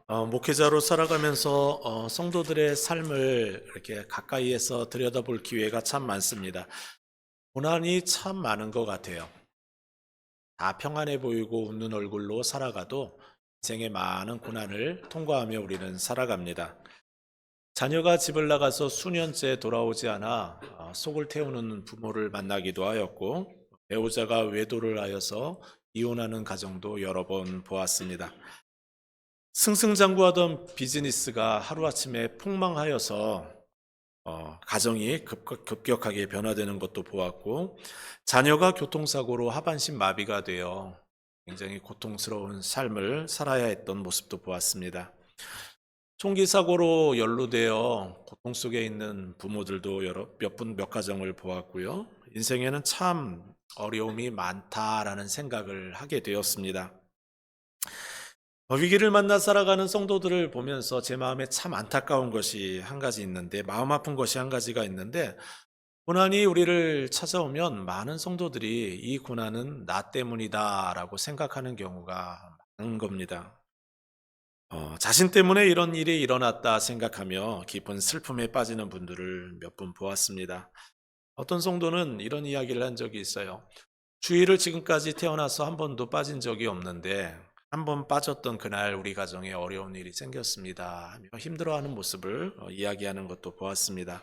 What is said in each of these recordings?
목회자로 살아가면서 성도들의 삶을 이렇게 가까이에서 들여다볼 기회가 참 많습니다. 고난이 참 많은 것 같아요. 다 평안해 보이고 웃는 얼굴로 살아가도 인생의 많은 고난을 통과하며 우리는 살아갑니다. 자녀가 집을 나가서 수년째 돌아오지 않아 속을 태우는 부모를 만나기도 하였고, 배우자가 외도를 하여서 이혼하는 가정도 여러 번 보았습니다. 승승장구하던 비즈니스가 하루아침에 폭망하여서 가정이 급격하게 변화되는 것도 보았고, 자녀가 교통사고로 하반신 마비가 되어 굉장히 고통스러운 삶을 살아야 했던 모습도 보았습니다. 총기 사고로 연루되어 고통 속에 있는 부모들도 몇 가정을 보았고요. 인생에는 참 어려움이 많다라는 생각을 하게 되었습니다. 위기를 만나 살아가는 성도들을 보면서 제 마음에 참 안타까운 것이 한 가지 있는데, 마음 아픈 것이 한 가지가 있는데, 고난이 우리를 찾아오면 많은 성도들이 이 고난은 나 때문이다라고 생각하는 경우가 많은 겁니다. 자신 때문에 이런 일이 일어났다 생각하며 깊은 슬픔에 빠지는 분들을 몇 분 보았습니다. 어떤 성도는 이런 이야기를 한 적이 있어요. 주일을 지금까지 태어나서 한 번도 빠진 적이 없는데 한 번 빠졌던 그날 우리 가정에 어려운 일이 생겼습니다 하며 힘들어하는 모습을 이야기하는 것도 보았습니다.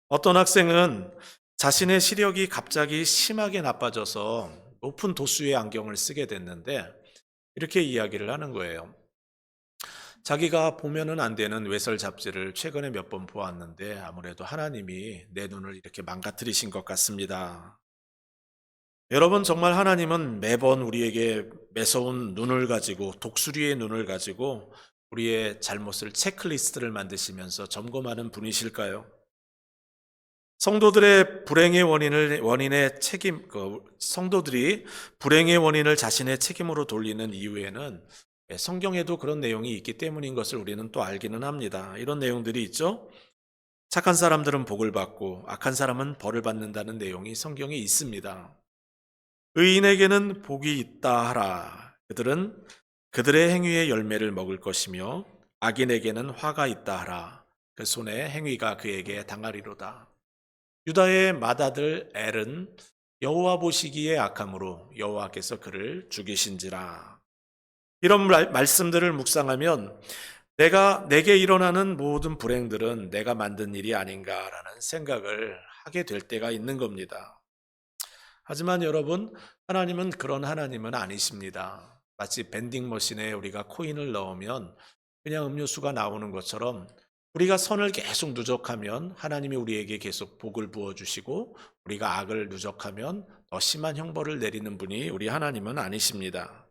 어떤 학생은 자신의 시력이 갑자기 심하게 나빠져서 높은 도수의 안경을 쓰게 됐는데 이렇게 이야기를 하는 거예요. 자기가 보면은 안 되는 외설 잡지를 최근에 몇 번 보았는데 아무래도 하나님이 내 눈을 이렇게 망가뜨리신 것 같습니다. 여러분, 정말 하나님은 매번 우리에게 매서운 눈을 가지고, 독수리의 눈을 가지고 우리의 잘못을 체크리스트를 만드시면서 점검하는 분이실까요? 성도들의 불행의 성도들이 불행의 원인을 자신의 책임으로 돌리는 이유에는 성경에도 그런 내용이 있기 때문인 것을 우리는 또 알기는 합니다. 이런 내용들이 있죠. 착한 사람들은 복을 받고 악한 사람은 벌을 받는다는 내용이 성경에 있습니다. 의인에게는 복이 있다 하라. 그들은 그들의 행위의 열매를 먹을 것이며 악인에게는 화가 있다 하라. 그 손의 행위가 그에게 당하리로다. 유다의 맏아들 엘은 여호와 보시기에 악함으로 여호와께서 그를 죽이신지라. 이런 말씀들을 묵상하면 내게 일어나는 모든 불행들은 내가 만든 일이 아닌가라는 생각을 하게 될 때가 있는 겁니다. 하지만 여러분, 하나님은 그런 하나님은 아니십니다. 마치 밴딩 머신에 우리가 코인을 넣으면 그냥 음료수가 나오는 것처럼 우리가 선을 계속 누적하면 하나님이 우리에게 계속 복을 부어주시고, 우리가 악을 누적하면 더 심한 형벌을 내리는 분이 우리 하나님은 아니십니다.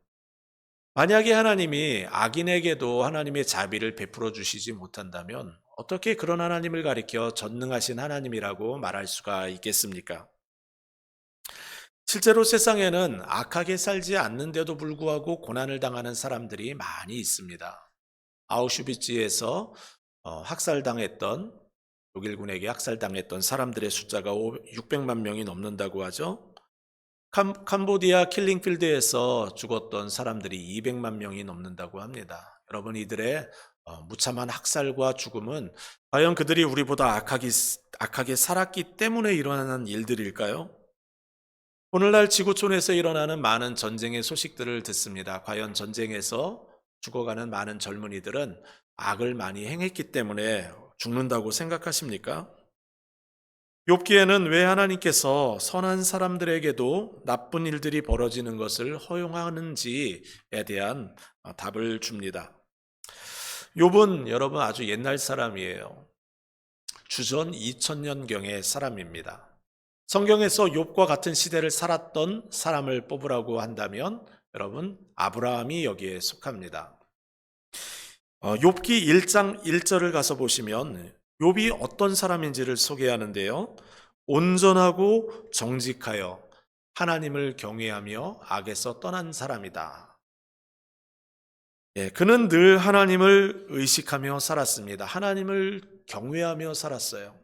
만약에 하나님이 악인에게도 하나님의 자비를 베풀어 주시지 못한다면 어떻게 그런 하나님을 가리켜 전능하신 하나님이라고 말할 수가 있겠습니까? 실제로 세상에는 악하게 살지 않는데도 불구하고 고난을 당하는 사람들이 많이 있습니다. 아우슈비츠에서 학살당했던, 독일군에게 학살당했던 사람들의 숫자가 600만 명이 넘는다고 하죠. 캄보디아 킬링필드에서 죽었던 사람들이 200만 명이 넘는다고 합니다. 여러분, 이들의 무참한 학살과 죽음은 과연 그들이 우리보다 악하게 살았기 때문에 일어나는 일들일까요? 오늘날 지구촌에서 일어나는 많은 전쟁의 소식들을 듣습니다. 과연 전쟁에서 죽어가는 많은 젊은이들은 악을 많이 행했기 때문에 죽는다고 생각하십니까? 욥기에는 왜 하나님께서 선한 사람들에게도 나쁜 일들이 벌어지는 것을 허용하는지에 대한 답을 줍니다. 욥은 여러분 아주 옛날 사람이에요. 주전 2000년경의 사람입니다. 성경에서 욥과 같은 시대를 살았던 사람을 뽑으라고 한다면 여러분, 아브라함이 여기에 속합니다. 욥기 1장 1절을 가서 보시면 욥이 어떤 사람인지를 소개하는데요. 온전하고 정직하여 하나님을 경외하며 악에서 떠난 사람이다. 그는 늘 하나님을 의식하며 살았습니다. 하나님을 경외하며 살았어요.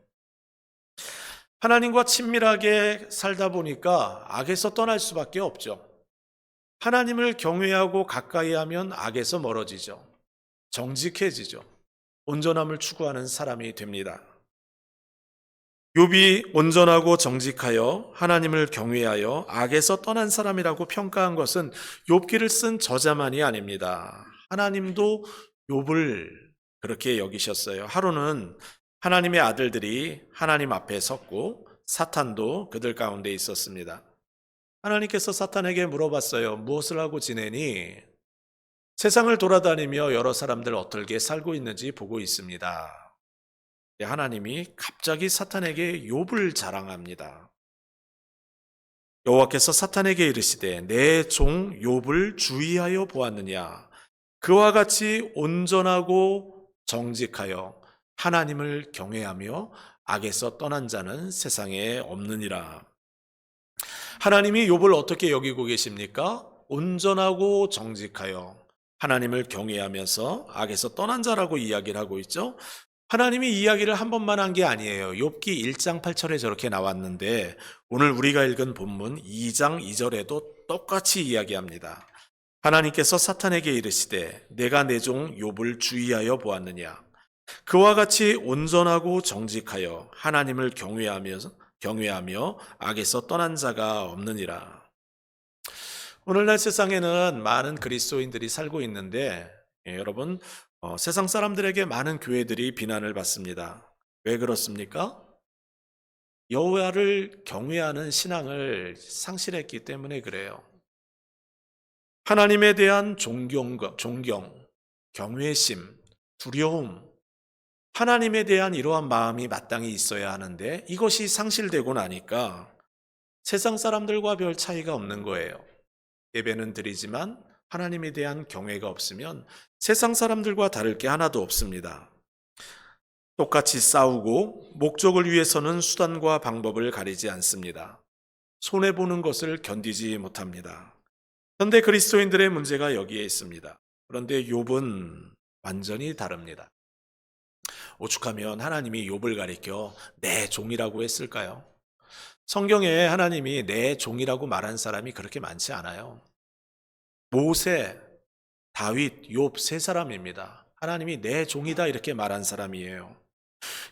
하나님과 친밀하게 살다 보니까 악에서 떠날 수밖에 없죠. 하나님을 경외하고 가까이 하면 악에서 멀어지죠. 정직해지죠. 온전함을 추구하는 사람이 됩니다. 욥이 온전하고 정직하여 하나님을 경외하여 악에서 떠난 사람이라고 평가한 것은 욥기를 쓴 저자만이 아닙니다. 하나님도 욥을 그렇게 여기셨어요. 하루는 하나님의 아들들이 하나님 앞에 섰고 사탄도 그들 가운데 있었습니다. 하나님께서 사탄에게 물어봤어요. 무엇을 하고 지내니? 세상을 돌아다니며 여러 사람들 어떻게 살고 있는지 보고 있습니다. 하나님이 갑자기 사탄에게 욥을 자랑합니다. 여호와께서 사탄에게 이르시되 내 종 욥을 주의하여 보았느냐? 그와 같이 온전하고 정직하여 하나님을 경외하며 악에서 떠난 자는 세상에 없느니라. 하나님이 욥을 어떻게 여기고 계십니까? 온전하고 정직하여 하나님을 경외하면서 악에서 떠난 자라고 이야기를 하고 있죠. 하나님이 이야기를 한 번만 한 게 아니에요. 욥기 1장 8절에 저렇게 나왔는데 오늘 우리가 읽은 본문 2장 2절에도 똑같이 이야기합니다. 하나님께서 사탄에게 이르시되 내가 내 종 욥을 주의하여 보았느냐? 그와 같이 온전하고 정직하여 하나님을 경외하며 악에서 떠난 자가 없느니라. 오늘날 세상에는 많은 그리스도인들이 살고 있는데 여러분 세상 사람들에게 많은 교회들이 비난을 받습니다. 왜 그렇습니까? 여호와를 경외하는 신앙을 상실했기 때문에 그래요. 하나님에 대한 존경, 경외심, 두려움, 하나님에 대한 이러한 마음이 마땅히 있어야 하는데 이것이 상실되고 나니까 세상 사람들과 별 차이가 없는 거예요. 예배는 드리지만 하나님에 대한 경외가 없으면 세상 사람들과 다를 게 하나도 없습니다. 똑같이 싸우고 목적을 위해서는 수단과 방법을 가리지 않습니다. 손해보는 것을 견디지 못합니다. 그런데 그리스도인들의 문제가 여기에 있습니다. 그런데 욥은 완전히 다릅니다. 오죽하면 하나님이 욥을 가리켜 내 종이라고 했을까요? 성경에 하나님이 내 종이라고 말한 사람이 그렇게 많지 않아요. 모세, 다윗, 욥 세 사람입니다. 하나님이 내 종이다 이렇게 말한 사람이에요.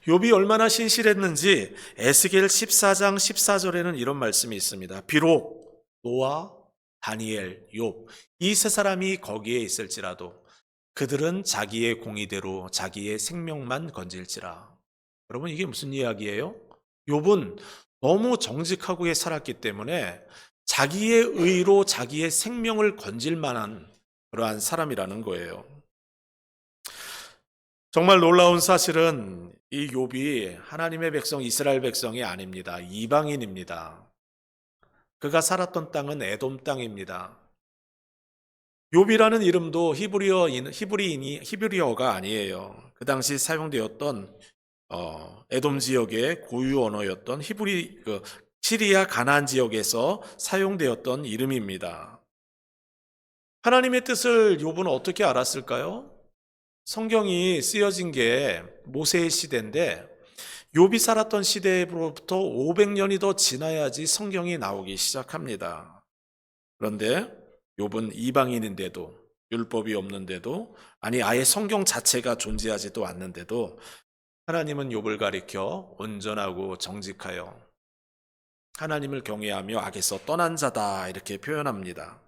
욥이 얼마나 신실했는지 에스겔 14장 14절에는 이런 말씀이 있습니다. 비록 노아, 다니엘, 욥 이 세 사람이 거기에 있을지라도 그들은 자기의 공의대로 자기의 생명만 건질지라. 여러분 이게 무슨 이야기예요? 욥은 너무 정직하게 살았기 때문에 자기의 의로 자기의 생명을 건질 만한 그러한 사람이라는 거예요. 정말 놀라운 사실은 이 욥이 하나님의 백성 이스라엘 백성이 아닙니다. 이방인입니다. 그가 살았던 땅은 에돔 땅입니다. 욥이라는 이름도 히브리어가 아니에요. 그 당시 사용되었던 에돔 지역의 고유 언어였던 시리아 가나안 지역에서 사용되었던 이름입니다. 하나님의 뜻을 욥은 어떻게 알았을까요? 성경이 쓰여진 게 모세의 시대인데 욥이 살았던 시대로부터 500년이 더 지나야지 성경이 나오기 시작합니다. 그런데 욥은 이방인인데도 율법이 없는데도 아예 성경 자체가 존재하지도 않는데도 하나님은 욥을 가리켜 온전하고 정직하여 하나님을 경외하며 악에서 떠난 자다 이렇게 표현합니다.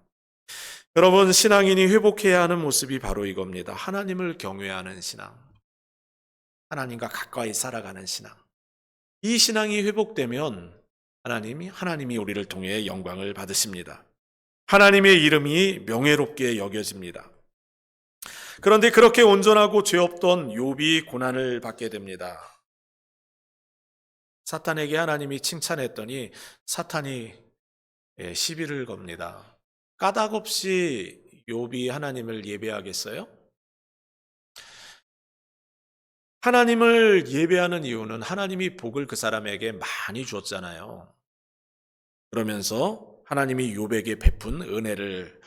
여러분 신앙인이 회복해야 하는 모습이 바로 이겁니다. 하나님을 경외하는 신앙, 하나님과 가까이 살아가는 신앙. 이 신앙이 회복되면 하나님이 우리를 통해 영광을 받으십니다. 하나님의 이름이 명예롭게 여겨집니다. 그런데 그렇게 온전하고 죄 없던 욥이 고난을 받게 됩니다. 사탄에게 하나님이 칭찬했더니 사탄이 시비를 겁니다. 까닭없이 욥이 하나님을 예배하겠어요? 하나님을 예배하는 이유는 하나님이 복을 그 사람에게 많이 줬잖아요. 그러면서 하나님이 욥에게 베푼 은혜를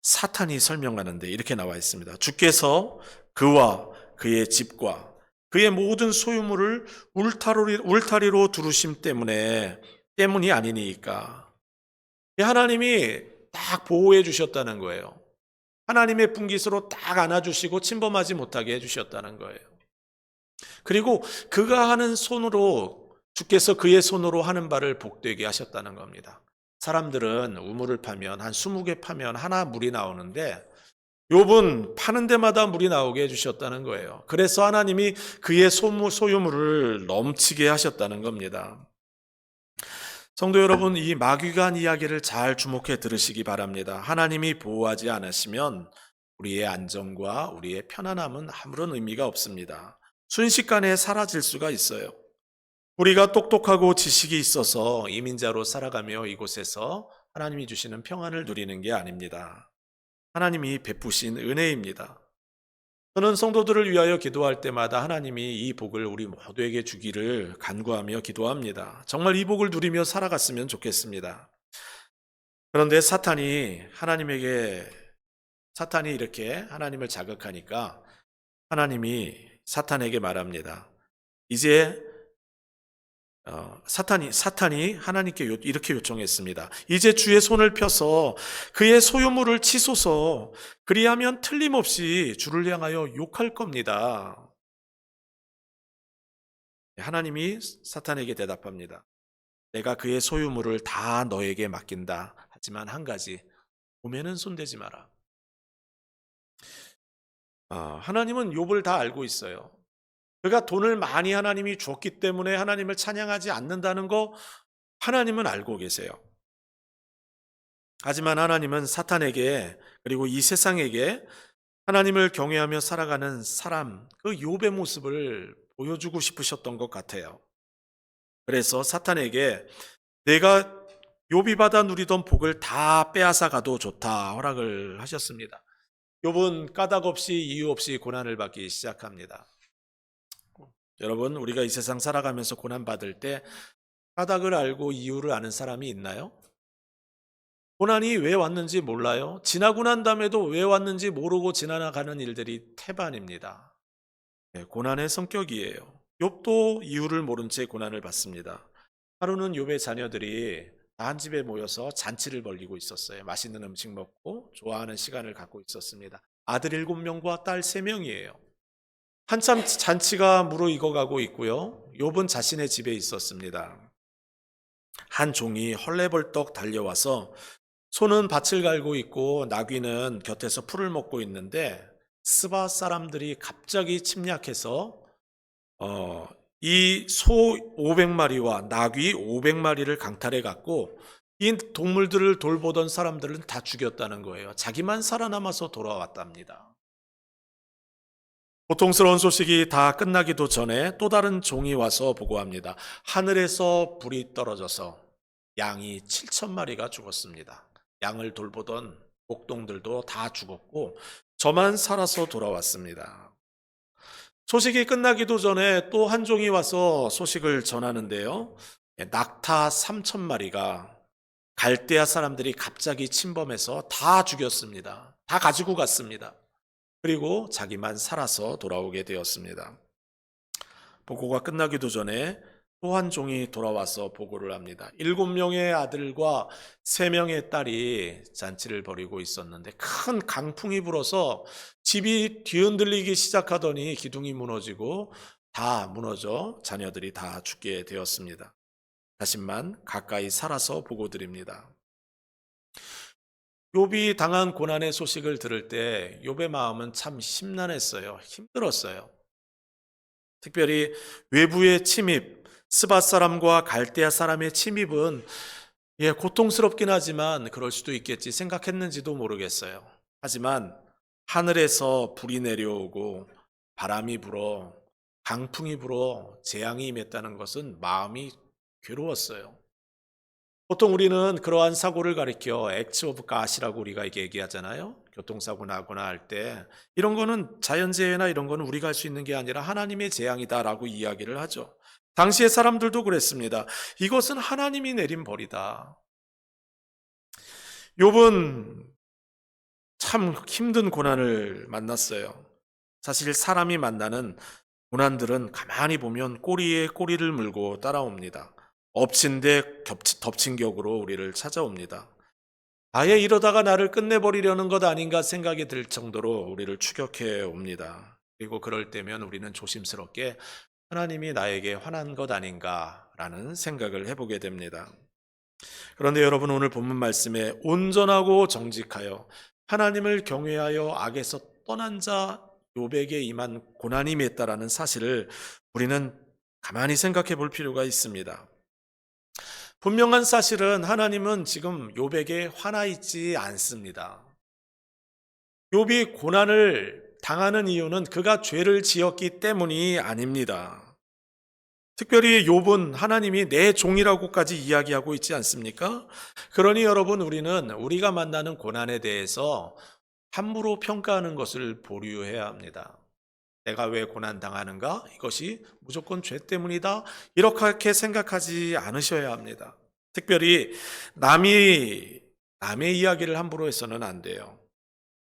사탄이 설명하는데 이렇게 나와 있습니다. 주께서 그와 그의 집과 그의 모든 소유물을 울타리로 두르심 때문이 아니니까. 하나님이 딱 보호해 주셨다는 거예요. 하나님의 분깃으로 딱 안아주시고 침범하지 못하게 해주셨다는 거예요. 그리고 그가 하는 손으로, 주께서 그의 손으로 하는 바를 복되게 하셨다는 겁니다. 사람들은 우물을 파면 한 20개 파면 하나 물이 나오는데 욥은 파는 데마다 물이 나오게 해주셨다는 거예요. 그래서 하나님이 그의 소유물을 넘치게 하셨다는 겁니다. 성도 여러분, 이 마귀간 이야기를 잘 주목해 들으시기 바랍니다. 하나님이 보호하지 않으시면 우리의 안정과 우리의 편안함은 아무런 의미가 없습니다. 순식간에 사라질 수가 있어요. 우리가 똑똑하고 지식이 있어서 이민자로 살아가며 이곳에서 하나님이 주시는 평안을 누리는 게 아닙니다. 하나님이 베푸신 은혜입니다. 저는 성도들을 위하여 기도할 때마다 하나님이 이 복을 우리 모두에게 주기를 간구하며 기도합니다. 정말 이 복을 누리며 살아갔으면 좋겠습니다. 그런데 사탄이 이렇게 하나님을 자극하니까 하나님이 사탄에게 말합니다. 이제 사탄이 하나님께 이렇게 요청했습니다. 이제 주의 손을 펴서 그의 소유물을 치소서. 그리하면 틀림없이 주를 향하여 욕할 겁니다. 하나님이 사탄에게 대답합니다. 내가 그의 소유물을 다 너에게 맡긴다. 하지만 한 가지, 몸에는 손대지 마라. 하나님은 욥을 다 알고 있어요. 그가 돈을 많이 하나님이 줬기 때문에 하나님을 찬양하지 않는다는 거 하나님은 알고 계세요. 하지만 하나님은 사탄에게, 그리고 이 세상에게 하나님을 경외하며 살아가는 사람, 그 욥의 모습을 보여주고 싶으셨던 것 같아요. 그래서 사탄에게 내가 욥이 받아 누리던 복을 다 빼앗아 가도 좋다 허락을 하셨습니다. 욥은 까닭 없이 이유 없이 고난을 받기 시작합니다. 여러분, 우리가 이 세상 살아가면서 고난받을 때 까닭을 알고 이유를 아는 사람이 있나요? 고난이 왜 왔는지 몰라요? 지나고 난 다음에도 왜 왔는지 모르고 지나가는 일들이 태반입니다. 고난의 성격이에요. 욥도 이유를 모른 채 고난을 받습니다. 하루는 욥의 자녀들이 다 한 집에 모여서 잔치를 벌이고 있었어요. 맛있는 음식 먹고 좋아하는 시간을 갖고 있었습니다. 아들 7명과 딸 3명이에요. 한참 잔치가 무르익어가고 있고요. 욥은 자신의 집에 있었습니다. 한 종이 헐레벌떡 달려와서 소는 밭을 갈고 있고 나귀는 곁에서 풀을 먹고 있는데 스바 사람들이 갑자기 침략해서 이 소 500마리와 나귀 500마리를 강탈해 갖고 이 동물들을 돌보던 사람들은 다 죽였다는 거예요. 자기만 살아남아서 돌아왔답니다. 고통스러운 소식이 다 끝나기도 전에 또 다른 종이 와서 보고합니다. 하늘에서 불이 떨어져서 양이 7,000마리가 죽었습니다. 양을 돌보던 목동들도 다 죽었고 저만 살아서 돌아왔습니다. 소식이 끝나기도 전에 또 한 종이 와서 소식을 전하는데요. 낙타 3,000마리가 갈대아 사람들이 갑자기 침범해서 다 죽였습니다. 다 가지고 갔습니다. 그리고 자기만 살아서 돌아오게 되었습니다. 보고가 끝나기도 전에 또 한 종이 돌아와서 보고를 합니다. 7명의 아들과 3명의 딸이 잔치를 벌이고 있었는데 큰 강풍이 불어서 집이 뒤흔들리기 시작하더니 기둥이 무너지고 다 무너져 자녀들이 다 죽게 되었습니다. 자신만 가까이 살아서 보고드립니다. 욥이 당한 고난의 소식을 들을 때 욥의 마음은 참 심란했어요. 힘들었어요. 특별히 외부의 침입, 스밧 사람과 갈대아 사람의 침입은 고통스럽긴 하지만 그럴 수도 있겠지 생각했는지도 모르겠어요. 하지만 하늘에서 불이 내려오고 바람이 불어 강풍이 불어 재앙이 임했다는 것은 마음이 괴로웠어요. 보통 우리는 그러한 사고를 가리켜 액트 오브 갓이라고 우리가 얘기하잖아요. 교통사고 나거나 할 때 이런 거는 자연재해나 이런 거는 우리가 할 수 있는 게 아니라 하나님의 재앙이다라고 이야기를 하죠. 당시의 사람들도 그랬습니다. 이것은 하나님이 내린 벌이다. 욥은 참 힘든 고난을 만났어요. 사실 사람이 만나는 고난들은 가만히 보면 꼬리에 꼬리를 물고 따라옵니다. 엎친 데 덮친 격으로 우리를 찾아옵니다. 아예 이러다가 나를 끝내버리려는 것 아닌가 생각이 들 정도로 우리를 추격해 옵니다. 그리고 그럴 때면 우리는 조심스럽게 하나님이 나에게 화난 것 아닌가라는 생각을 해보게 됩니다. 그런데 여러분, 오늘 본문 말씀에 온전하고 정직하여 하나님을 경외하여 악에서 떠난 자 욥에게 임한 고난이 맺다라는 사실을 우리는 가만히 생각해 볼 필요가 있습니다. 분명한 사실은 하나님은 지금 욥에게 화나 있지 않습니다. 욥이 고난을 당하는 이유는 그가 죄를 지었기 때문이 아닙니다. 특별히 욥은 하나님이 내 종이라고까지 이야기하고 있지 않습니까? 그러니 여러분, 우리는 우리가 만나는 고난에 대해서 함부로 평가하는 것을 보류해야 합니다. 내가 왜 고난당하는가? 이것이 무조건 죄 때문이다. 이렇게 생각하지 않으셔야 합니다. 특별히 남의 이야기를 함부로 해서는 안 돼요.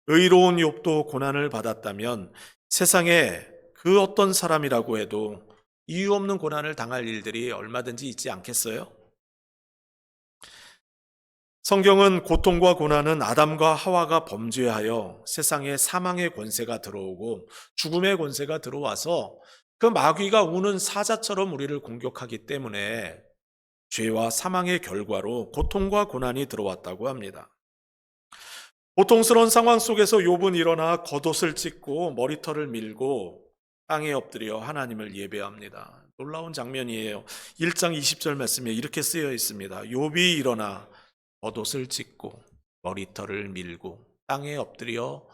의로운 욥도 고난을 받았다면 세상에 그 어떤 사람이라고 해도 이유 없는 고난을 당할 일들이 얼마든지 있지 않겠어요? 성경은 고통과 고난은 아담과 하와가 범죄하여 세상에 사망의 권세가 들어오고 죽음의 권세가 들어와서 그 마귀가 우는 사자처럼 우리를 공격하기 때문에 죄와 사망의 결과로 고통과 고난이 들어왔다고 합니다. 고통스러운 상황 속에서 욥은 일어나 겉옷을 찢고 머리털을 밀고 땅에 엎드려 하나님을 예배합니다. 놀라운 장면이에요. 1장 20절 말씀에 이렇게 쓰여 있습니다. 욥이 일어나 겉옷을 찢고 머리털을 밀고 땅에 엎드려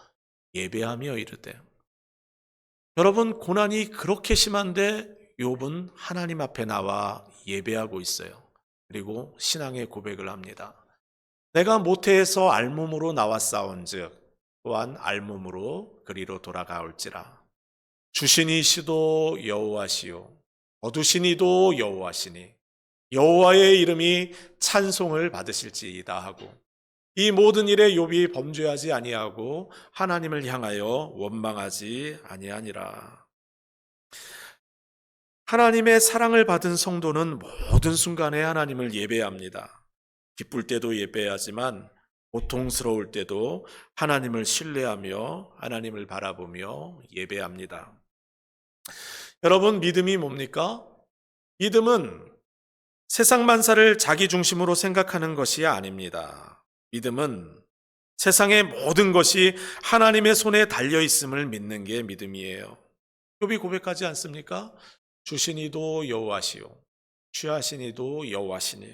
예배하며 이르되. 여러분, 고난이 그렇게 심한데 욥은 하나님 앞에 나와 예배하고 있어요. 그리고 신앙의 고백을 합니다. 내가 모태에서 알몸으로 나왔사온즉 또한 알몸으로 그리로 돌아가올지라. 주신 이시도 여호와시요 거두신 이도 여호와시니 여호와의 이름이 찬송을 받으실지이다 하고, 이 모든 일에 욥이 범죄하지 아니하고 하나님을 향하여 원망하지 아니하니라. 하나님의 사랑을 받은 성도는 모든 순간에 하나님을 예배합니다. 기쁠 때도 예배하지만 고통스러울 때도 하나님을 신뢰하며 하나님을 바라보며 예배합니다. 여러분, 믿음이 뭡니까? 믿음은 세상 만사를 자기 중심으로 생각하는 것이 아닙니다. 믿음은 세상의 모든 것이 하나님의 손에 달려 있음을 믿는 게 믿음이에요. 욥이 고백하지 않습니까? 주신 이도 여호와시요 취하신 이도 여호와시니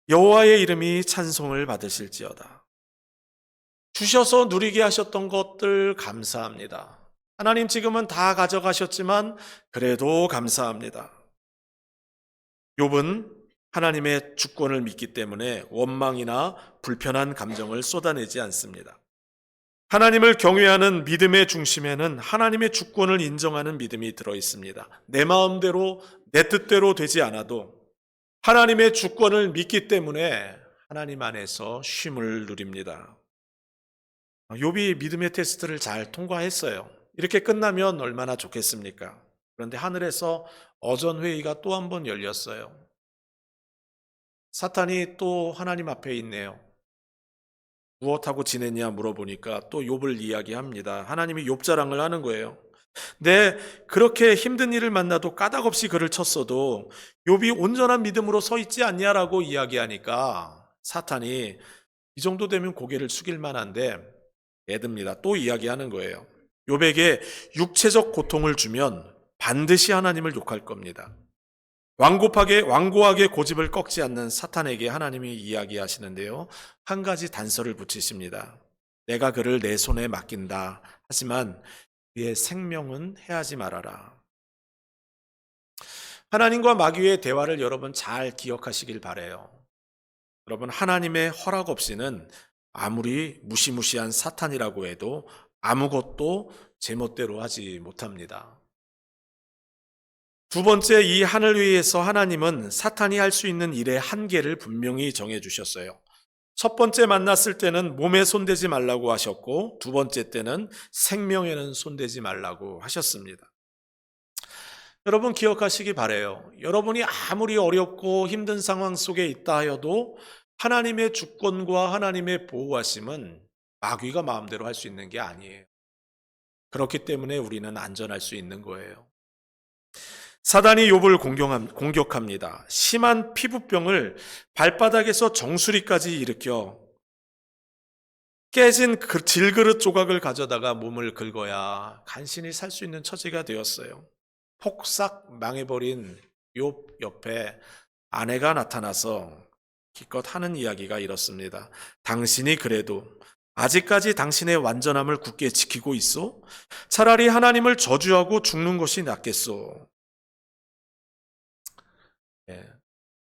여호와의 이름이 찬송을 받으실지어다. 주셔서 누리게 하셨던 것들 감사합니다. 하나님, 지금은 다 가져가셨지만 그래도 감사합니다. 욥은 하나님의 주권을 믿기 때문에 원망이나 불편한 감정을 쏟아내지 않습니다. 하나님을 경외하는 믿음의 중심에는 하나님의 주권을 인정하는 믿음이 들어 있습니다. 내 마음대로 내 뜻대로 되지 않아도 하나님의 주권을 믿기 때문에 하나님 안에서 쉼을 누립니다. 욥이 믿음의 테스트를 잘 통과했어요. 이렇게 끝나면 얼마나 좋겠습니까? 그런데 하늘에서 어전회의가 또 한 번 열렸어요. 사탄이 또 하나님 앞에 있네요. 무엇하고 지냈냐 물어보니까 또 욥을 이야기합니다. 하나님이 욥 자랑을 하는 거예요. 네, 그렇게 힘든 일을 만나도 까닭없이 그를 쳤어도 욥이 온전한 믿음으로 서 있지 않냐라고 이야기하니까 사탄이 이 정도 되면 고개를 숙일 만한데 애듭니다. 또 이야기하는 거예요. 욥에게 육체적 고통을 주면 반드시 하나님을 욕할 겁니다. 완고하게 고집을 꺾지 않는 사탄에게 하나님이 이야기하시는데요. 한 가지 단서를 붙이십니다. 내가 그를 내 손에 맡긴다. 하지만 그의 생명은 해하지 말아라. 하나님과 마귀의 대화를 여러분 잘 기억하시길 바라요. 여러분, 하나님의 허락 없이는 아무리 무시무시한 사탄이라고 해도 아무것도 제멋대로 하지 못합니다. 두 번째, 이 하늘 위에서 하나님은 사탄이 할 수 있는 일의 한계를 분명히 정해 주셨어요. 첫 번째 만났을 때는 몸에 손대지 말라고 하셨고, 두 번째 때는 생명에는 손대지 말라고 하셨습니다. 여러분, 기억하시기 바라요. 여러분이 아무리 어렵고 힘든 상황 속에 있다 하여도 하나님의 주권과 하나님의 보호하심은 마귀가 마음대로 할 수 있는 게 아니에요. 그렇기 때문에 우리는 안전할 수 있는 거예요. 사단이 욥을 공격합니다. 심한 피부병을 발바닥에서 정수리까지 일으켜 깨진 질그릇 조각을 가져다가 몸을 긁어야 간신히 살 수 있는 처지가 되었어요. 폭삭 망해버린 욥 옆에 아내가 나타나서 기껏 하는 이야기가 이렇습니다. 당신이 그래도 아직까지 당신의 완전함을 굳게 지키고 있어? 차라리 하나님을 저주하고 죽는 것이 낫겠소. 예.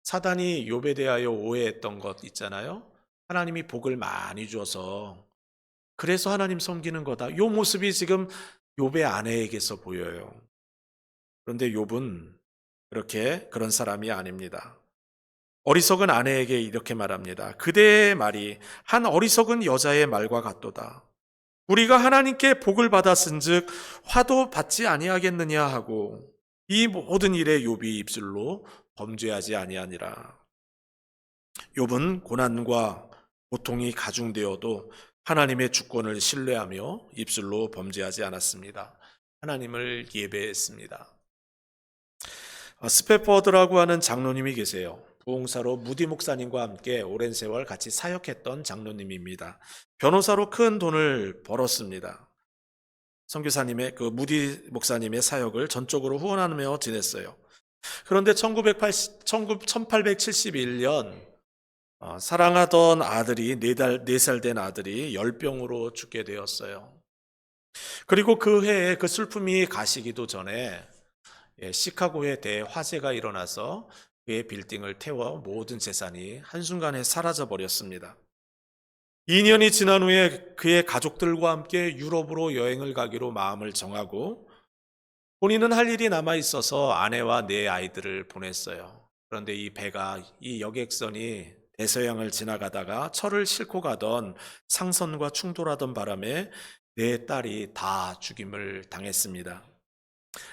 사단이 욥에 대하여 오해했던 것 있잖아요. 하나님이 복을 많이 줘서 그래서 하나님 섬기는 거다. 이 모습이 지금 욥의 아내에게서 보여요. 그런데 욥은 그런 사람이 아닙니다. 어리석은 아내에게 이렇게 말합니다. 그대의 말이 한 어리석은 여자의 말과 같도다. 우리가 하나님께 복을 받았은즉 화도 받지 아니하겠느냐 하고 이 모든 일에 욥이 입술로 범죄하지 아니하니라. 욥은 고난과 고통이 가중되어도 하나님의 주권을 신뢰하며 입술로 범죄하지 않았습니다. 하나님을 예배했습니다. 스페퍼드라고 하는 장로님이 계세요. 부흥사로 무디 목사님과 함께 오랜 세월 같이 사역했던 장로님입니다. 변호사로 큰 돈을 벌었습니다. 선교사님의 무디 목사님의 사역을 전적으로 후원하며 지냈어요. 그런데 1871년 사랑하던 아들이 4살 된 아들이 열병으로 죽게 되었어요. 그리고 그 해에 그 슬픔이 가시기도 전에 시카고에 대화재가 일어나서 그의 빌딩을 태워 모든 재산이 한순간에 사라져 버렸습니다. 2년이 지난 후에 그의 가족들과 함께 유럽으로 여행을 가기로 마음을 정하고 본인은 할 일이 남아 있어서 아내와 4아이들을 보냈어요. 그런데 이 배가 이 여객선이 대서양을 지나가다가 철을 싣고 가던 상선과 충돌하던 바람에 4딸이 다 죽임을 당했습니다.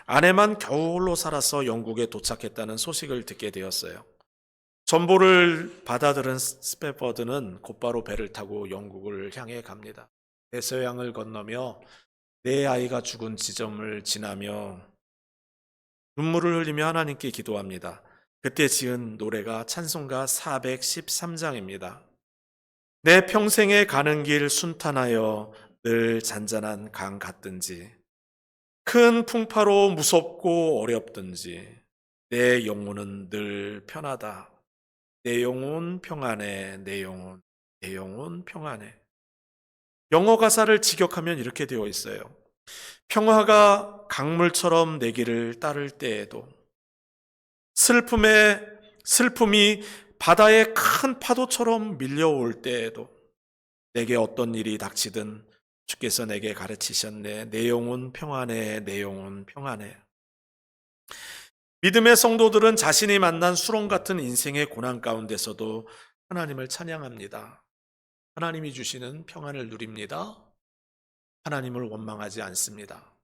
아내만 겨우 홀로 살아서 영국에 도착했다는 소식을 듣게 되었어요. 전보를 받아들은 스페퍼드는 곧바로 배를 타고 영국을 향해 갑니다. 대서양을 건너며 4아이가 죽은 지점을 지나며 눈물을 흘리며 하나님께 기도합니다. 그때 지은 노래가 찬송가 413장입니다. 내 평생에 가는 길 순탄하여 늘 잔잔한 강 같든지 큰 풍파로 무섭고 어렵든지 내 영혼은 늘 편하다. 내 영혼 평안해. 내 영혼 평안해. 영어 가사를 직역하면 이렇게 되어 있어요. 평화가 강물처럼 내 길을 따를 때에도 슬픔이 바다의 큰 파도처럼 밀려올 때에도 내게 어떤 일이 닥치든 주께서 내게 가르치셨네. 내 영혼 평안해. 내 영혼 평안해. 믿음의 성도들은 자신이 만난 수렁 같은 인생의 고난 가운데서도 하나님을 찬양합니다. 하나님이 주시는 평안을 누립니다. 하나님을 원망하지 않습니다.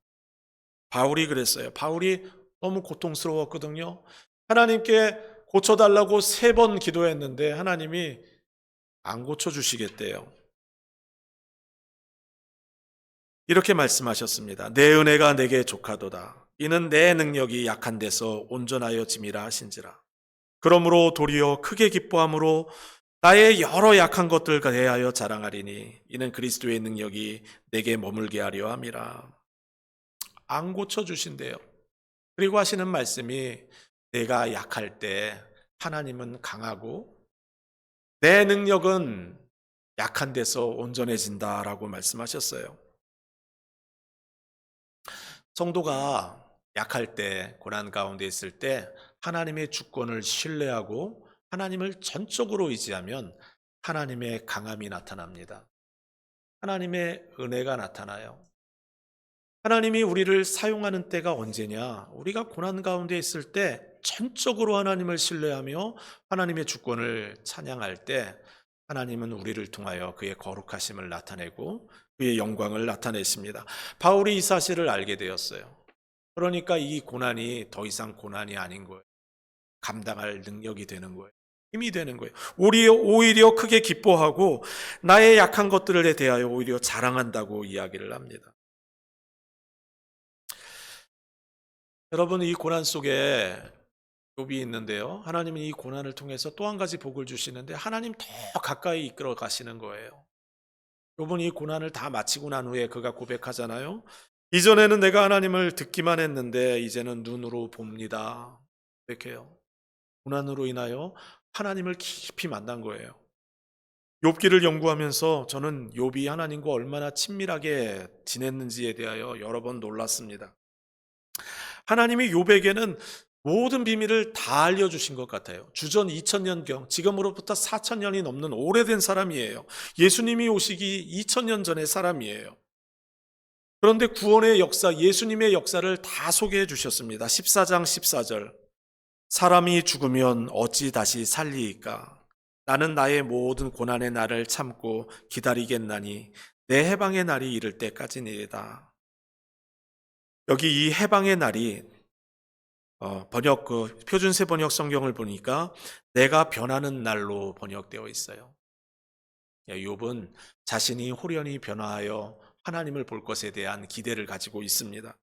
바울이 그랬어요. 바울이 너무 고통스러웠거든요. 하나님께 고쳐달라고 3번 기도했는데 하나님이 안 고쳐주시겠대요. 이렇게 말씀하셨습니다. 내 은혜가 내게 족하도다. 이는 내 능력이 약한 데서 온전하여 짐이라 하신지라. 그러므로 도리어 크게 기뻐함으로 나의 여러 약한 것들 대하여 자랑하리니 이는 그리스도의 능력이 내게 머물게 하려 함이라. 안 고쳐주신대요. 그리고 하시는 말씀이 내가 약할 때 하나님은 강하고 내 능력은 약한 데서 온전해진다라고 말씀하셨어요. 성도가 약할 때, 고난 가운데 있을 때 하나님의 주권을 신뢰하고 하나님을 전적으로 의지하면 하나님의 강함이 나타납니다. 하나님의 은혜가 나타나요. 하나님이 우리를 사용하는 때가 언제냐? 우리가 고난 가운데 있을 때 전적으로 하나님을 신뢰하며 하나님의 주권을 찬양할 때 하나님은 우리를 통하여 그의 거룩하심을 나타내고 그의 영광을 나타내십니다. 바울이 이 사실을 알게 되었어요. 그러니까 이 고난이 더 이상 고난이 아닌 거예요. 감당할 능력이 되는 거예요. 힘이 되는 거예요. 오히려 크게 기뻐하고 나의 약한 것들에 대하여 오히려 자랑한다고 이야기를 합니다. 여러분, 이 고난 속에 욥이 있는데요. 하나님은 이 고난을 통해서 또 한 가지 복을 주시는데 하나님 더 가까이 이끌어 가시는 거예요. 욥은 이 고난을 다 마치고 난 후에 그가 고백하잖아요. 이전에는 내가 하나님을 듣기만 했는데 이제는 눈으로 봅니다. 고백해요. 고난으로 인하여 하나님을 깊이 만난 거예요. 욥기를 연구하면서 저는 욥이 하나님과 얼마나 친밀하게 지냈는지에 대하여 여러 번 놀랐습니다. 하나님이 욥에게는 모든 비밀을 다 알려주신 것 같아요. 주전 2000년경, 지금으로부터 4000년이 넘는 오래된 사람이에요. 예수님이 오시기 2000년 전의 사람이에요. 그런데 구원의 역사, 예수님의 역사를 다 소개해 주셨습니다. 14장 14절. 사람이 죽으면 어찌 다시 살리이까? 나는 나의 모든 고난의 날을 참고 기다리겠나니 내 해방의 날이 이를 때까지니이다. 여기 이 해방의 날이 표준세 번역 성경을 보니까 내가 변하는 날로 번역되어 있어요. 욥은 자신이 홀연히 변화하여 하나님을 볼 것에 대한 기대를 가지고 있습니다.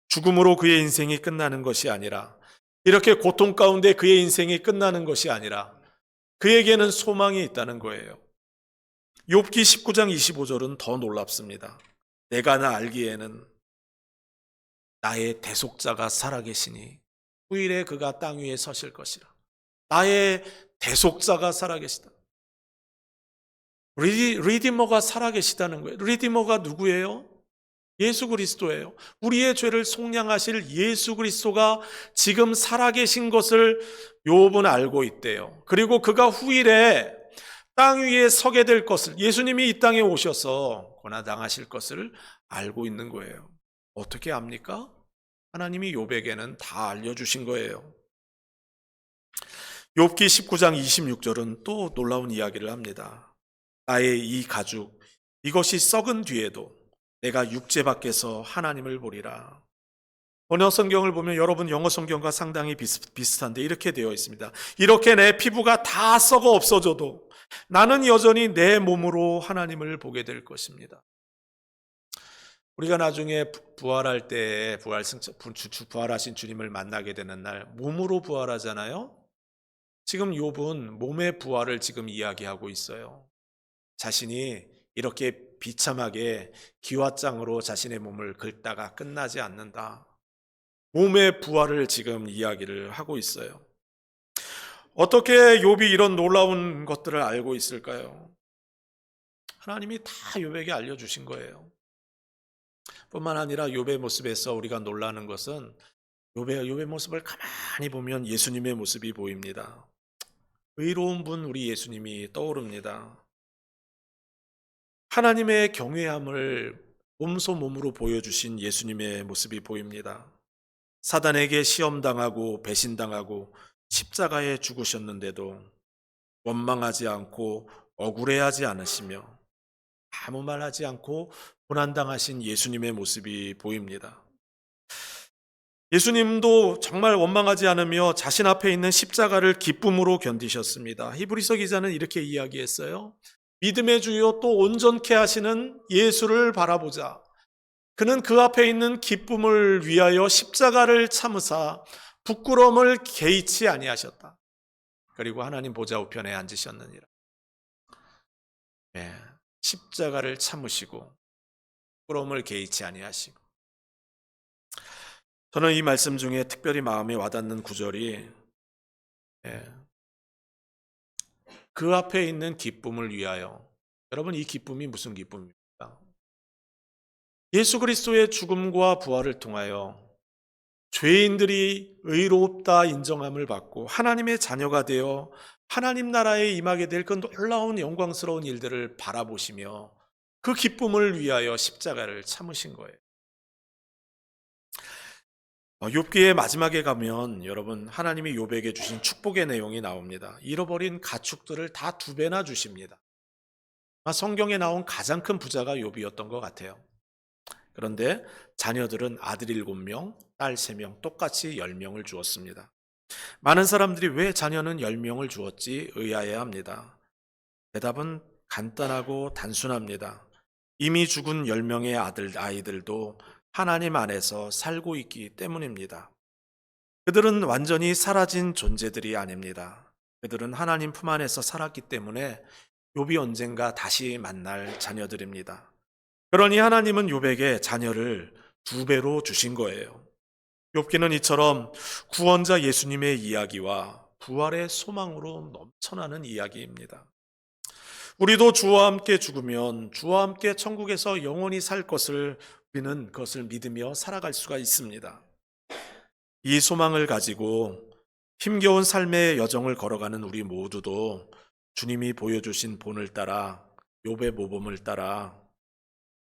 죽음으로 그의 인생이 끝나는 것이 아니라, 이렇게 고통 가운데 그의 인생이 끝나는 것이 아니라 그에게는 소망이 있다는 거예요. 욥기 19장 25절은 더 놀랍습니다. 내가 알기에는 나의 대속자가 살아계시니 후일에 그가 땅 위에 서실 것이라. 나의 대속자가 살아계시다. 리디머가 살아계시다는 거예요. 리디머가 누구예요? 예수 그리스도예요. 우리의 죄를 속량하실 예수 그리스도가 지금 살아계신 것을 욥은 알고 있대요. 그리고 그가 후일에 땅 위에 서게 될 것을, 예수님이 이 땅에 오셔서 고난당하실 것을 알고 있는 거예요. 어떻게 압니까? 하나님이 욥에게는 다 알려주신 거예요. 욥기 19장 26절은 또 놀라운 이야기를 합니다. 나의 이 가죽, 이것이 썩은 뒤에도 내가 육체 밖에서 하나님을 보리라. 번역 성경을 보면 여러분 영어 성경과 상당히 비슷한데 이렇게 되어 있습니다. 이렇게 내 피부가 다 썩어 없어져도 나는 여전히 내 몸으로 하나님을 보게 될 것입니다. 우리가 나중에 부활할 때 부활하신 주님을 만나게 되는 날 몸으로 부활하잖아요. 지금 욥은 몸의 부활을 지금 이야기하고 있어요. 자신이 이렇게 비참하게 기와장으로 자신의 몸을 긁다가 끝나지 않는다. 몸의 부활을 지금 이야기를 하고 있어요. 어떻게 욥이 이런 놀라운 것들을 알고 있을까요? 하나님이 다 욥에게 알려주신 거예요. 뿐만 아니라 욥의 모습에서 우리가 놀라는 것은 욥의 모습을 가만히 보면 예수님의 모습이 보입니다. 의로운 분 우리 예수님이 떠오릅니다. 하나님의 경외함을 몸소 몸으로 보여주신 예수님의 모습이 보입니다. 사단에게 시험당하고 배신당하고 십자가에 죽으셨는데도 원망하지 않고 억울해하지 않으시며 아무 말 하지 않고 고난당하신 예수님의 모습이 보입니다. 예수님도 정말 원망하지 않으며 자신 앞에 있는 십자가를 기쁨으로 견디셨습니다. 히브리서 기자는 이렇게 이야기했어요. 믿음의 주요 또 온전케 하시는 예수를 바라보자. 그는 그 앞에 있는 기쁨을 위하여 십자가를 참으사 부끄러움을 개의치 아니하셨다. 그리고 하나님 보좌 우편에 앉으셨느니라. 네, 십자가를 참으시고 부끄러움을 개의치 아니하시고. 저는 이 말씀 중에 특별히 마음에 와닿는 구절이 그 앞에 있는 기쁨을 위하여. 여러분, 이 기쁨이 무슨 기쁨입니까? 예수 그리스도의 죽음과 부활을 통하여 죄인들이 의롭다 인정함을 받고 하나님의 자녀가 되어 하나님 나라에 임하게 될 그 놀라운 영광스러운 일들을 바라보시며 그 기쁨을 위하여 십자가를 참으신 거예요. 욥기의 마지막에 가면 여러분 하나님이 욥에게 주신 축복의 내용이 나옵니다. 잃어버린 가축들을 다 2배나 주십니다. 성경에 나온 가장 큰 부자가 욥이었던 것 같아요. 그런데 자녀들은 아들 7명, 딸 3명, 똑같이 10명을 주었습니다. 많은 사람들이 왜 자녀는 10명을 주었지 의아해합니다. 대답은 간단하고 단순합니다. 이미 죽은 10명의 아이들도 하나님 안에서 살고 있기 때문입니다. 그들은 완전히 사라진 존재들이 아닙니다. 그들은 하나님 품 안에서 살았기 때문에 욥이 언젠가 다시 만날 자녀들입니다. 그러니 하나님은 욥에게 자녀를 2배로 주신 거예요. 욥기는 이처럼 구원자 예수님의 이야기와 부활의 소망으로 넘쳐나는 이야기입니다. 우리도 주와 함께 죽으면 주와 함께 천국에서 영원히 살 것을 우리는 그것을 믿으며 살아갈 수가 있습니다. 이 소망을 가지고 힘겨운 삶의 여정을 걸어가는 우리 모두도 주님이 보여주신 본을 따라 욥의 모범을 따라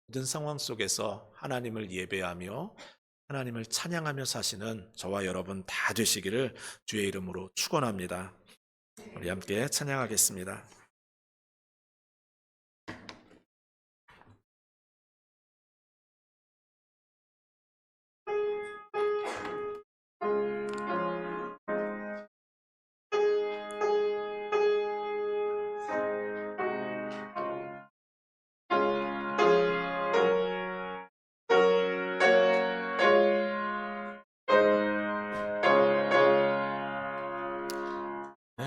모든 상황 속에서 하나님을 예배하며 하나님을 찬양하며 사시는 저와 여러분 다 되시기를 주의 이름으로 축원합니다. 우리 함께 찬양하겠습니다. 내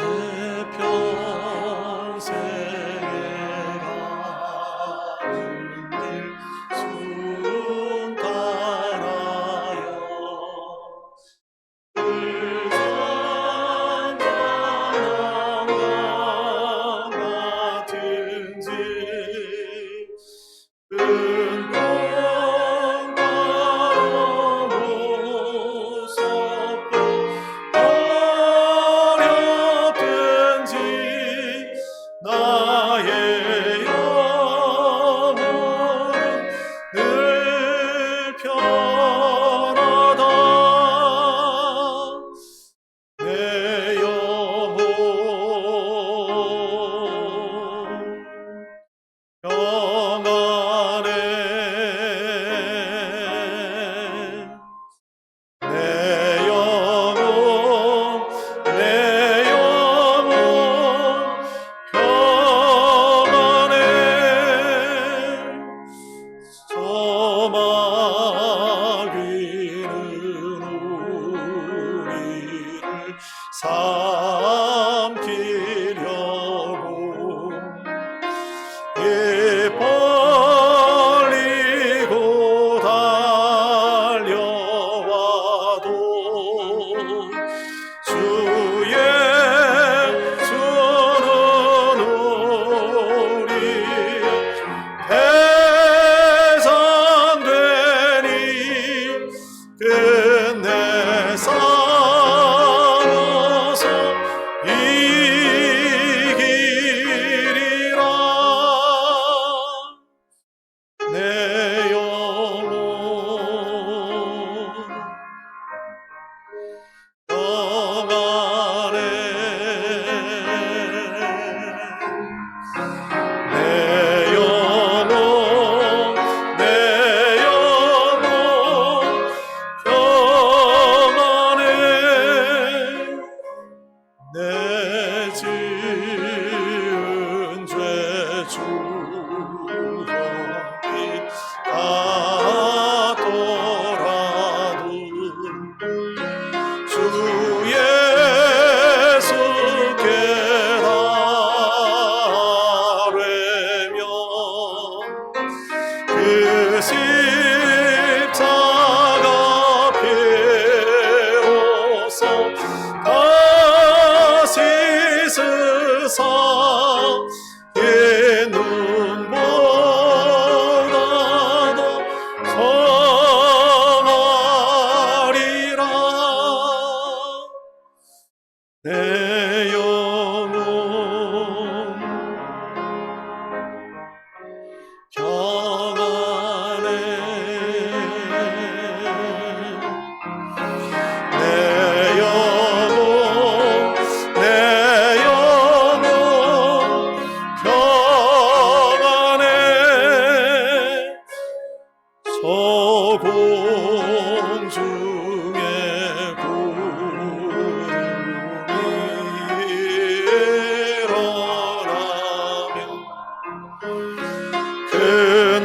그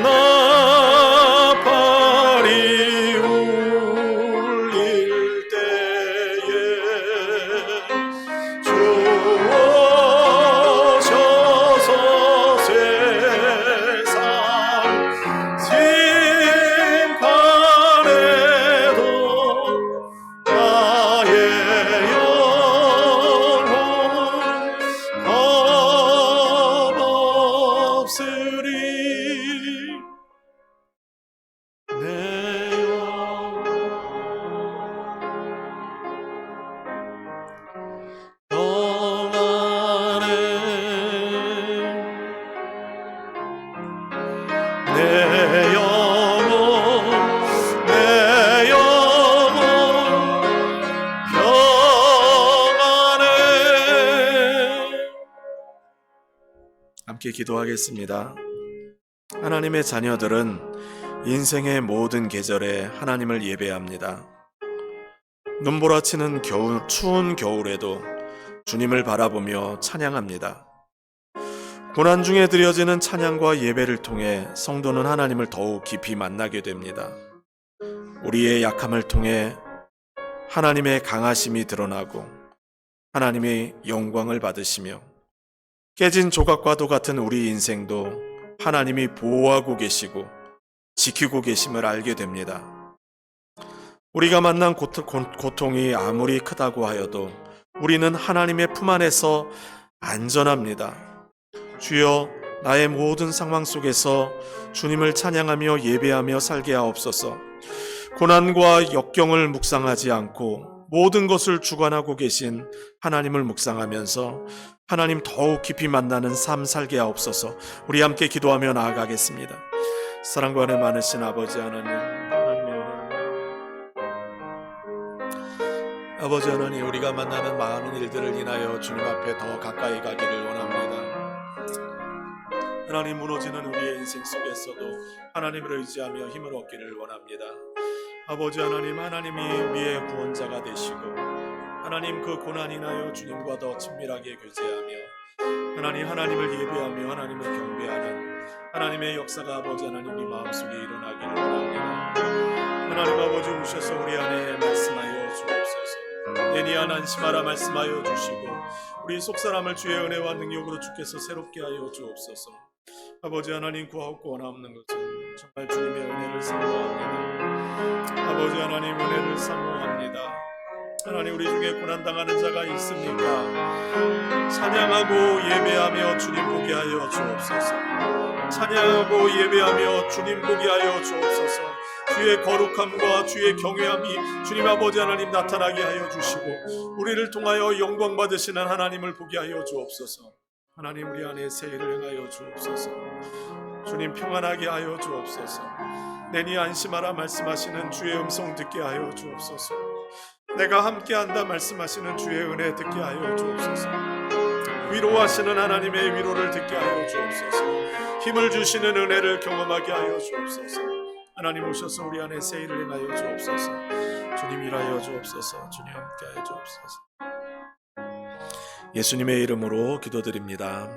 나팔이 울릴 때에 주 오셔서 세상 심판에도 나의 영혼 겁없으리. 내 영혼 안에 내 영혼 평안해. 함께 기도하겠습니다. 하나님의 자녀들은 인생의 모든 계절에 하나님을 예배합니다. 눈보라치는 추운 겨울에도 주님을 바라보며 찬양합니다. 고난 중에 드려지는 찬양과 예배를 통해 성도는 하나님을 더욱 깊이 만나게 됩니다. 우리의 약함을 통해 하나님의 강하심이 드러나고 하나님의 영광을 받으시며 깨진 조각과도 같은 우리 인생도 하나님이 보호하고 계시고 지키고 계심을 알게 됩니다. 우리가 만난 고통이 아무리 크다고 하여도 우리는 하나님의 품 안에서 안전합니다. 주여, 나의 모든 상황 속에서 주님을 찬양하며 예배하며 살게 하옵소서. 고난과 역경을 묵상하지 않고 모든 것을 주관하고 계신 하나님을 묵상하면서 하나님 더욱 깊이 만나는 삶 살게 하옵소서. 우리 함께 기도하며 나아가겠습니다. 사랑과 은혜 많으신 아버지 하나님, 아버지 하나님, 우리가 만나는 많은 일들을 인하여 주님 앞에 더 가까이 가기를 원합니다. 하나님, 무너지는 우리의 인생 속에서도 하나님을 의지하며 힘을 얻기를 원합니다. 아버지 하나님, 하나님이 우리의 구원자가 되시고 하나님, 그 고난 인하여 주님과 더 친밀하게 교제하며 하나님을 예배하며 하나님을 경배하는 하나님의 역사가 아버지 하나님 우리 마음속에 일어나기를 원합니다. 하나님 아버지, 오셔서 우리 안에 말씀하여 주옵소서. 내니안 안심하라 말씀하여 주시고 우리 속사람을 주의 은혜와 능력으로 주께서 새롭게 하여 주옵소서. 아버지 하나님, 구하옵고 원하옵는 것은 정말 주님의 은혜를 사모합니다. 아버지 하나님, 은혜를 사모합니다. 하나님, 우리 중에 고난당하는 자가 있습니까? 찬양하고 예배하며 주님 보게 하여 주옵소서. 찬양하고 예배하며 주님 보게 하여 주옵소서. 주의 거룩함과 주의 경외함이 주님 아버지 하나님 나타나게 하여 주시고 우리를 통하여 영광 받으시는 하나님을 보게 하여 주옵소서. 하나님, 우리 안에 새 일을 행하여 주옵소서. 주님, 평안하게 하여 주옵소서. 내니 안심하라 말씀하시는 주의 음성 듣게 하여 주옵소서. 내가 함께한다 말씀하시는 주의 은혜 듣게 하여 주옵소서. 위로하시는 하나님의 위로를 듣게 하여 주옵소서. 힘을 주시는 은혜를 경험하게 하여 주옵소서. 하나님, 오셔서 우리 안에 새 일을 행하여 주옵소서. 주님, 일하여 주옵소서. 주님, 함께하여 주옵소서. 예수님의 이름으로 기도드립니다.